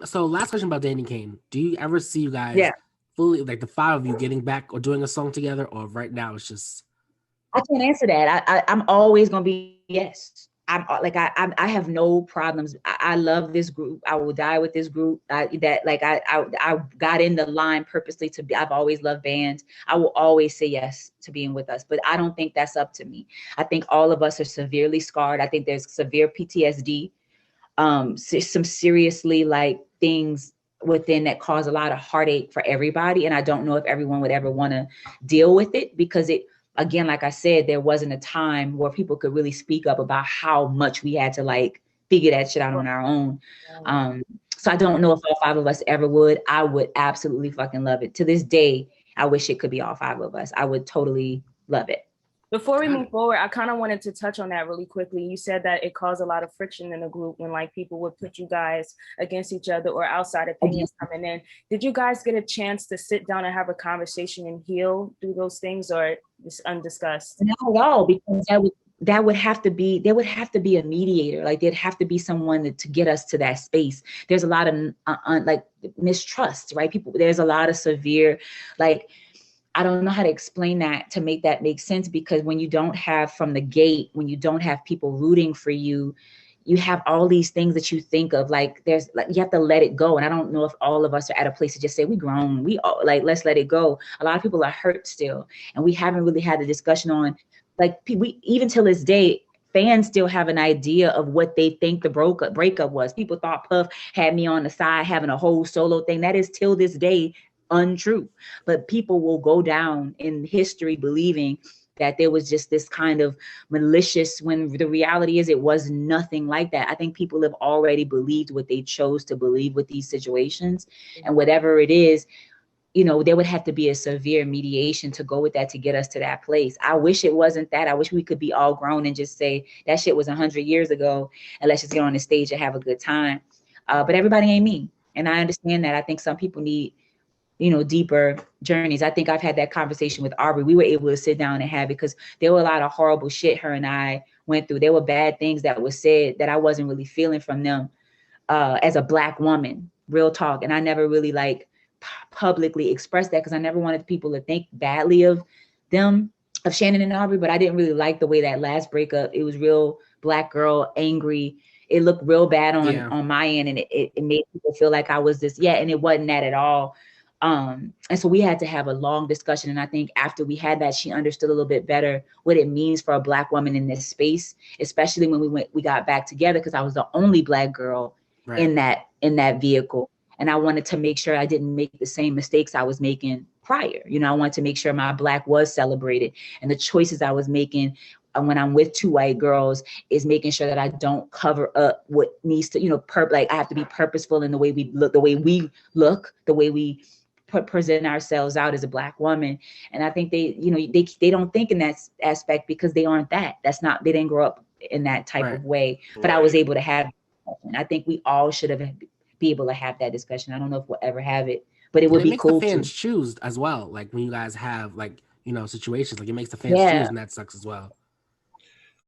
So last question about Danny Kane. Do you ever see you guys Yeah, fully, like the five of you, getting back or doing a song together, or right now it's just I can't answer that. I'm always gonna be yes. I'm like I have no problems. I love this group. I will die with this group. I got in the line purposely to be. I've always loved bands. I will always say yes to being with us, but I don't think that's up to me. I think all of us are severely scarred. I think there's severe PTSD, some seriously like things within that cause a lot of heartache for everybody. And I don't know if everyone would ever want to deal with it because it, again, like I said, there wasn't a time where people could really speak up about how much we had to like figure that shit out on our own. Um, so I don't know if all five of us ever would. I would absolutely fucking love it. To this day, I wish it could be all five of us. I would totally love it. Before we got move it. forward, I kind of wanted to touch on that really quickly. You said that it caused a lot of friction in the group when like people would put you guys against each other or outside opinions coming in. Did you guys get a chance to sit down and have a conversation and heal through those things, or just undiscussed? Not at all, because that would have to be there would have to be a mediator. Like there'd have to be someone to get us to that space. There's a lot of like mistrust, right? People, there's a lot of severe, like I don't know how to explain that to make that make sense, because when you don't have from the gate, when you don't have people rooting for you, you have all these things that you think of, like there's like you have to let it go. And I don't know if all of us are at a place to just say we grown, we all like let's let it go. A lot of people are hurt still, and we haven't really had the discussion on like we even till this day. Fans still have an idea of what they think the breakup was. People thought Puff had me on the side having a whole solo thing. That is till this day untrue. But people will go down in history believing that there was just this kind of malicious, when the reality is it was nothing like that. I think people have already believed what they chose to believe with these situations. And whatever it is, you know, there would have to be a severe mediation to go with that to get us to that place. I wish it wasn't that. I wish we could be all grown and just say that shit was 100 years ago and let's just get on the stage and have a good time. But everybody ain't me. And I understand that. I think some people need, you know, deeper journeys. I think I've had that conversation with Aubrey. We were able to sit down and have it because there were a lot of horrible shit her and I went through. There were bad things that were said that I wasn't really feeling from them as a Black woman, real talk. And I never really like publicly expressed that because I never wanted people to think badly of them, of Shannon and Aubrey. But I didn't really like the way that last breakup, it was real Black girl angry. It looked real bad Yeah. on my end, and it made people feel like I was this, yeah, and it wasn't that at all. And so we had to have a long discussion. And I think after we had that, she understood a little bit better what it means for a Black woman in this space, especially when we got back together, because I was the only Black girl Right. in that vehicle. And I wanted to make sure I didn't make the same mistakes I was making prior. You know, I wanted to make sure my Black was celebrated, and the choices I was making when I'm with two white girls is making sure that I don't cover up what needs to, you know, like I have to be purposeful in the way we look, the way we present ourselves out as a Black woman. And I think they, you know, they don't think in that aspect because they aren't that. That's not, they didn't grow up in that type Right. of way. But I was able to have, I think we all should have be able to have that discussion. I don't know if we'll ever have it, but it And would it be makes the cool fans to. choose as well. Like when you guys have like, you know, situations, like it makes the fans choose, Yeah. and that sucks as well.